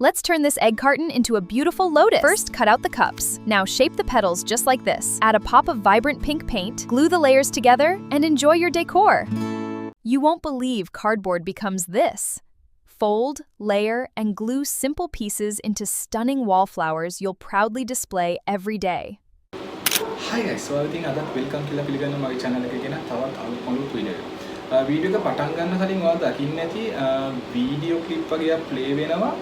Let's turn this egg carton into a beautiful lotus. First, cut out the cups. Now shape the petals just like this. Add a pop of vibrant pink paint, glue the layers together, and enjoy your decor. You won't believe cardboard becomes this. Fold, layer, and glue simple pieces into stunning wallflowers you'll proudly display every day. Hi guys, so I think අදත් welcome කියලා පිළිගන්න මගේ channel එකේ ගෙන තවත් අලුත් video එකක්. Video එක පටන් ගන්න කලින් ඔයාලා දකින්න ඇති වීඩියෝ ක්ලිප් වගේ ප්ලේ වෙනවා.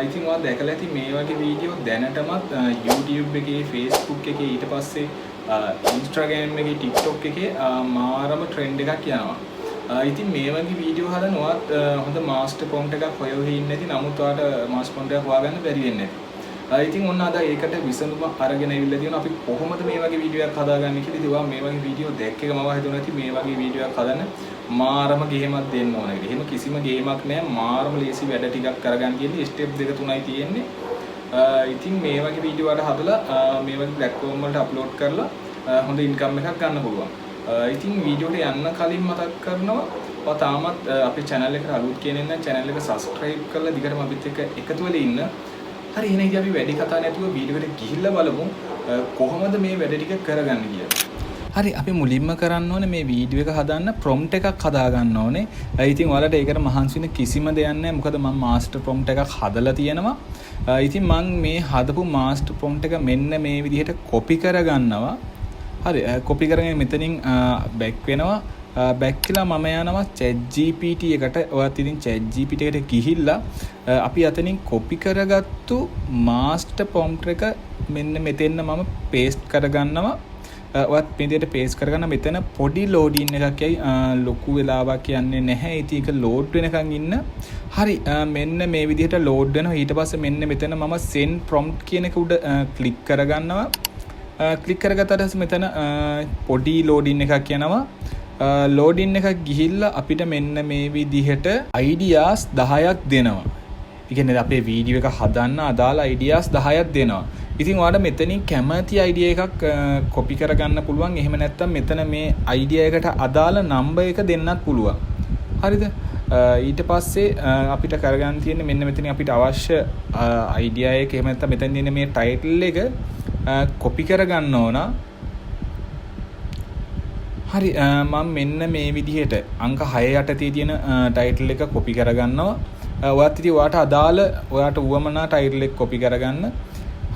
ඉතින් ඔයාලා දැකලා ඇති මේ වගේ වීඩියෝ දැනටමත් YouTube එකේ, Facebook එකේ, ඊට පස්සේ Instagram එකේ, TikTok එකේ මාරම trend එකක් යනවා. ඉතින් මේ වගේ වීඩියෝ හදන ඔයාත් හොඳ master prompt එකක් හොයවෙ ඉන්නේ නැති නමුත් ඔයාලට master prompt එකක් හොයාගන්න බැරි වෙන්නේ නැති. ඉතින් ඔන්න අද ඒකට විසඳුම අරගෙන ඉවිල්ලා තියෙනවා අපි කොහොමද මේ වගේ වීඩියෝ එකක් හදාගන්නේ කියලා. ඉතින් ඔයා මේ වගේ වීඩියෝ දැක්ක එක මම හිතුවා නැති මේ වගේ වීඩියෝ එකක් හදන්න මාරම ගේමක් දෙන්න ඕන කියලා. එහෙම කිසිම ගේමක් නැහැ. මාරම ලේසි වැඩ ටිකක් කරගන්න තියෙන්නේ. ස්ටෙප් දෙක තුනයි තියෙන්නේ. ඉතින් මේ වගේ වීඩියෝ වලට හදලා මේ වගේ platform වලට අප්ලෝඩ් කරලා හොඳ ඉන්කම් එකක් ගන්න පුළුවන්. ඉතින් වීඩියෝට යන්න කලින් මතක් කරනවා ඔයා තාමත් අපේ channel එකට අලුත් කෙනෙක් නම් channel එක subscribe කරලා දිගටම අපිත් එක්ක එකතු වෙලා ඉන්න. හරි එහෙනම් ඉතින් අපි වැඩි කතා නැතුව වීඩියෝ එකට ගිහිල්ලා බලමු කොහොමද මේ වැඩ ටික කරගන්නේ කියලා. හරි අපි මුලින්ම කරන්න ඕනේ මේ වීඩියෝ එක හදන්න prompt එකක් හදා ගන්න ඕනේ. ඉතින් ඔයාලට ඒකට මහන්සි වෙන්න කිසිම දෙයක් නැහැ. මොකද මම master prompt එකක් හදලා තියෙනවා. ඉතින් මම මේ හදපු master prompt එක මෙන්න මේ විදිහට copy කරගන්නවා. හරි copy කරගෙන මෙතනින් back වෙනවා. back කියලා මම යනවා ChatGPT එකට. ඔයත් ඉතින් ChatGPT එකට ගිහිල්ලා අපි අතනින් copy කරගත්තු master prompt එක මෙන්න මෙතෙන්න මම paste කරගන්නවා. ඔයත් මේ විදිහට paste කරගන්න මෙතන පොඩි loading එකක් යයි ලොකු වෙලාවක් යන්නේ නැහැ. ඉතින් ඒක load වෙනකන් ඉන්න. හරි මෙන්න මේ විදිහට load වෙනවා. ඊට පස්සේ මෙන්න මෙතන මම send prompt කියන එක උඩ click කරගන්නවා. click කරගත්තාට පස්සේ මෙතන පොඩි loading එකක් යනවා. loading එකක් ගිහිල්ලා අපිට මෙන්න මේ විදිහට ideas 10ක් දෙනවා. ඒ කියන්නේ අපේ වීඩියෝ එක හදන්න අදාළ ideas 10ක් දෙනවා. ඉතින් ඔයාලට මෙතනින් කැමති idea එකක් copy කරගන්න පුළුවන්. එහෙම නැත්නම් මෙතන මේ idea එකට අදාළ number එක දෙන්නත් පුළුවන්. හරිද? ඊට පස්සේ අපිට කරගන්න තියෙන්නේ මෙන්න මෙතනින් අපිට අවශ්‍ය idea එක එහෙම නැත්නම් මෙතන තියෙන මේ title එක copy කරගන්න ඕන. හරි මම මෙන්න මේ විදිහට අංක 6 යටතේ තියෙන ටයිටල් එක copy කරගන්නවා. ඔයාත් ඉතින් ඔයාට අදාළ ඔයාට උවමනා ටයිටල් එක copy කරගන්න.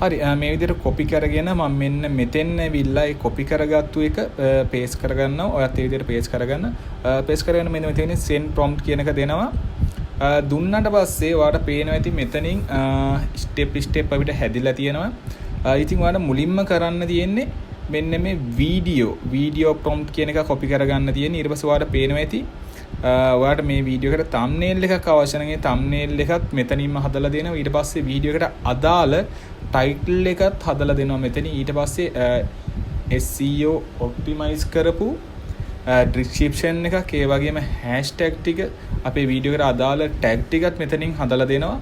හරි මේ විදිහට copy කරගෙන මම මෙන්න මෙතෙන් ඇවිල්ලා ඒ copy කරගත්තු එක paste කරගන්නවා. ඔයාත් ඒ විදිහට paste කරගන්න. paste කරගෙන මෙන්න මෙතන send prompt කියන එක දෙනවා. දුන්නාට පස්සේ ඔයාට පේනවා ඇති මෙතනින් step අපිට හැදිලා තියෙනවා. ඉතින් ඔයාලා මුලින්ම කරන්න තියෙන්නේ මෙන්න මේ වීඩියෝ prompt කියන එක copy කරගන්න තියෙන්නේ. ඊට පස්සේ ඔයාලට පේනවා ඇති ඔයාලට මේ වීඩියෝ එකට thumbnail එකක් අවශ්‍ය නම් ඒ thumbnail එකත් මෙතනින්ම හදලා දෙනවා. ඊට පස්සේ වීඩියෝ එකට අදාළ title එකත් හදලා දෙනවා මෙතනින්. ඊට පස්සේ SEO optimize කරපු description එකක් ඒ වගේම hashtag ටික අපේ වීඩියෝ එකට අදාළ tag ටිකත් මෙතනින් හදලා දෙනවා.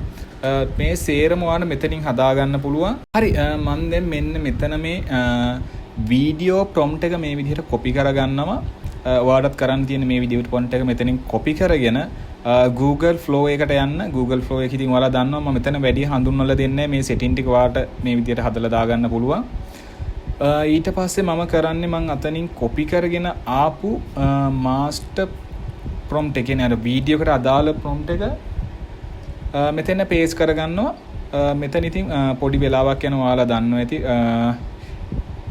මේ සේරම ඔයාලට මෙතනින් හදා ගන්න පුළුවන්. හරි මම දැන් මෙන්න මෙතන මේ වීඩියෝ prompt එක මේ විදිහට copy කරගන්නවා. ඔයාලට කරන්න තියෙන මේ වීඩියෝ prompt එක මෙතනින් copy කරගෙන Google Flow එකට යන්න. Google Flow එක ඉතින් ඔයාලා දන්නවා මම මෙතන වැඩි හඳුන්වලා දෙන්නේ මේ setting ටික ඔයාලට මේ විදිහට හදලා දාගන්න පුළුවන්. ඊට පස්සේ මම කරන්නේ මම අතනින් copy කරගෙන ආපු master prompt එක කියන්නේ අර වීඩියෝ එකට අදාළ prompt එක මෙතන paste කරගන්නවා. මෙතන ඉතින් පොඩි වෙලාවක් යනවා ඔයාලා දන්නවා ඇති.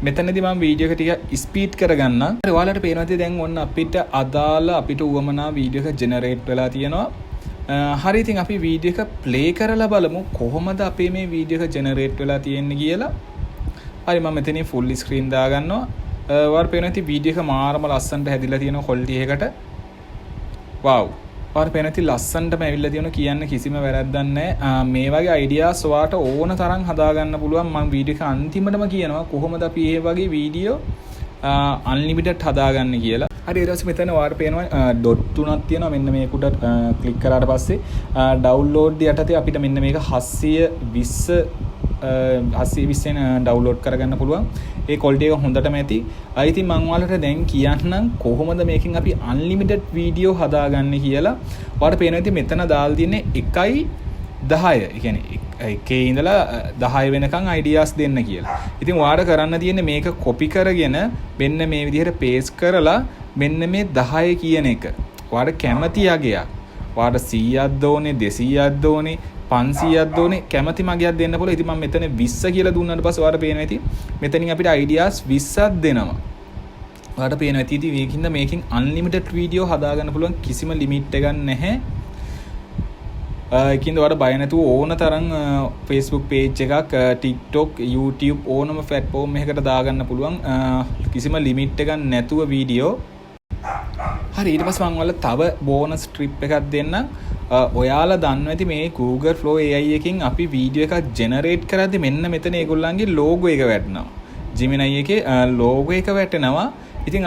මෙතනදී මම වීඩියෝ එක ටික ස්පීඩ් කරගන්න. හරි ඔයාලට පේනවා ඇති දැන් ඔන්න අපිට අදාළ අපිට උවමනා වීඩියෝ එක ජෙනරේට් වෙලා තියෙනවා. හරි ඉතින් අපි වීඩියෝ එක ප්ලේ කරලා බලමු කොහොමද අපේ මේ වීඩියෝ එක ජෙනරේට් වෙලා තියෙන්නේ කියලා. හරි මම මෙතනින් ෆුල් ස්ක්‍රීන් දාගන්නවා. ඔයාලට පේනවා ඇති වීඩියෝ එක මාරම ලස්සනට හැදිලා තියෙනවා quality එකකට. wow ඔයාලට පේනවා ඇති ලස්සනටම ඇවිල්ලා තියෙනවා කියන්න කිසිම වැරද්දක් නැහැ. මේ වගේ ideas ඔයාලට ඕන තරම් හදාගන්න පුළුවන්. මම වීඩියෝ එක අන්තිමටම කියනවා කොහොමද අපි මේ වගේ වීඩියෝ unlimited හදාගන්නේ කියලා. හරි ඊට පස්සේ මෙතන ඔයාලට පේනවා ඩොට් තුනක් තියෙනවා. මෙන්න මේකට ක්ලික් කරාට පස්සේ ඩවුන්ලෝඩ් යටතේ අපිට මෙන්න මේක 720ෙන් ඩවුන්ලෝඩ් කරගන්න පුළුවන්. ඒ quality එක හොඳටම ඇති. ඉතින් මම ඔයාලට දැන් කියන්නම් කොහොමද මේකෙන් අපි unlimited වීඩියෝ හදාගන්නේ කියලා. ඔයාලට පේනවා ඉතින් මෙතන දාලා තියෙන්නේ 1 10. ඒ කියන්නේ එකේ ඉඳලා 10 වෙනකන් ideas දෙන්න කියලා. ඉතින් ඔයාලට කරන්න තියෙන්නේ මේක copy කරගෙන මෙන්න මේ විදිහට paste කරලා මෙන්න මේ 10 කියන එක. ඔයාලට කැමති යගයක්. ඔයාලට 100ක් දෝනේ 200ක් දෝනේ 500ක් දෝනේ කැමති මගයක් දෙන්න පුළුවන්. ඉතින් මම මෙතන 20 කියලා දුන්නාට පස්සේ ඔයාලට පේනවා ඇති මෙතනින් අපිට ideas 20ක් දෙනවා. ඔයාලට පේනවා ඇති ඉතින් මේකින්ද මේකෙන් unlimited video හදාගන්න පුළුවන් කිසිම limit එකක් නැහැ. ඒකින්ද ඔයාලට බය නැතුව ඕන තරම් Facebook page එකක් TikTok YouTube ඕනම platform එකකට දාගන්න පුළුවන් කිසිම limit එකක් නැතුව video. හරි ඊට පස්සේ මම ඔයාලට තව bonus trip එකක් දෙන්නම්. ඔයාලා දන්නවා ඇති මේ Google Flow AI එකකින් අපි වීඩියෝ එකක් ජෙනරේට් කරද්දි මෙන්න මෙතන ඒගොල්ලන්ගේ logo එක වැටෙනවා. Gemini එකේ logo එක වැටෙනවා. ඉතින්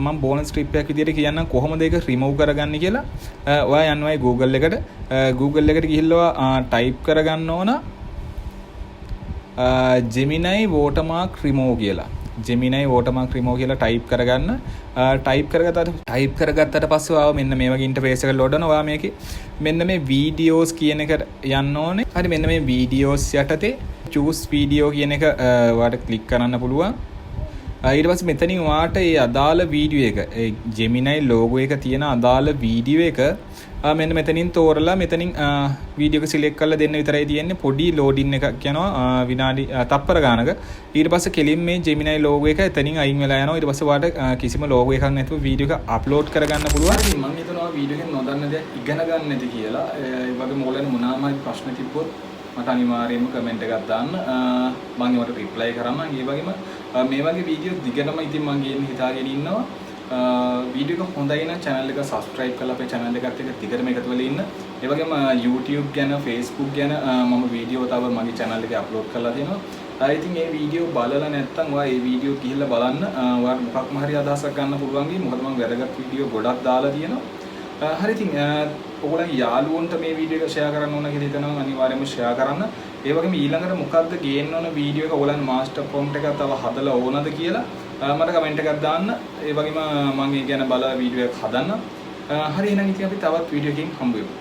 මම bonus trip එකක් විදියට කියන්නම් කොහොමද ඒක remove කරගන්නේ කියලා. ඔයා යන්නවයි Google එකට. Google එකට ගිහිල්ලා type කරගන්න ඕන Gemini watermark remove කියලා. Gemini watermark remove කියලා type කරගන්න. type කරගත්තට පස්සේ ඔයාව මෙන්න මේ වගේ interface එකකට load වෙනවා. ඔයා මේකේ මෙන්න මේ videos කියන එකට යන්න ඕනේ. හරි මෙන්න මේ videos යටතේ choose video කියන එක ඔයාලට click කරන්න පුළුවන්. ඊට පස්සේ මෙතනින් ඔයාට ඒ අදාළ වීඩියෝ එක ඒ Gemini logo එක තියෙන අදාළ වීඩියෝ එක මෙන්න මෙතනින් තෝරලා මෙතනින් වීඩියෝ එක සිලෙක්ට් කරලා දෙන්න විතරයි තියෙන්නේ. පොඩි loading එකක් යනවා විනාඩි තප්පර ගානක. ඊට පස්සේ කෙලින් මේ Gemini logo එක එතනින් අයින් වෙලා යනවා. ඊට පස්සේ ඔයාට කිසිම logo එකක් නැතුව වීඩියෝ එක upload කරගන්න පුළුවන්. ඉතින් මම හිතනවා වීඩියෝ එකෙන් නොදන්න දේ ඉගෙන ගන්න නැති කියලා. ඒ වගේ මොකලෙන් මොනවාම ප්‍රශ්න තිබ්බොත් මට අනිවාර්යයෙන්ම කමෙන්ට් එකක් දාන්න. මම ඒවට රිප්ලයි කරන්නම්. ඒ වගේම මේ වගේ වීඩියෝ දිගටම ඉතින් මම ගේන්න හිතාගෙන ඉන්නවා. වීඩියෝ එක හොඳයි නම් channel එක subscribe කරලා අපේ channel එකත් එක්ක දිගටම එකතු වෙලා ඉන්න. ඒ වගේම YouTube ගැන Facebook ගැන මම වීඩියෝ තව මගේ channel එකේ upload කරලා තියෙනවා. ඉතින් මේ වීඩියෝ බලලා නැත්නම් ඔයා මේ වීඩියෝ ගිහිල්ලා බලන්න. ඔයාලට මොකක්ම හරි අදහසක් ගන්න පුළුවන් ගේ. මොකද මම වැදගත් වීඩියෝ ගොඩක් දාලා තියෙනවා. හරි ඉතින් ඔයගොල්ලන්ගේ යාළුවන්ට මේ වීඩියෝ එක share කරන්න ඕන කියලා හිතනවා අනිවාර්යයෙන්ම share කරන්න. ඒ වගේම ඊළඟට මොකද්ද ගේන්න ඕන වීඩියෝ එක ඔයගොල්ලන් master prompt එකක් තව හදලා ඕනද කියලා මට කමෙන්ට් එකක් දාන්න. ඒ වගේම මම ඒ ගැන බලලා වීඩියෝ එකක් හදන්න. හරි එහෙනම් ඉතින් අපි තවත් වීඩියෝ එකකින් හම්බ වෙමු.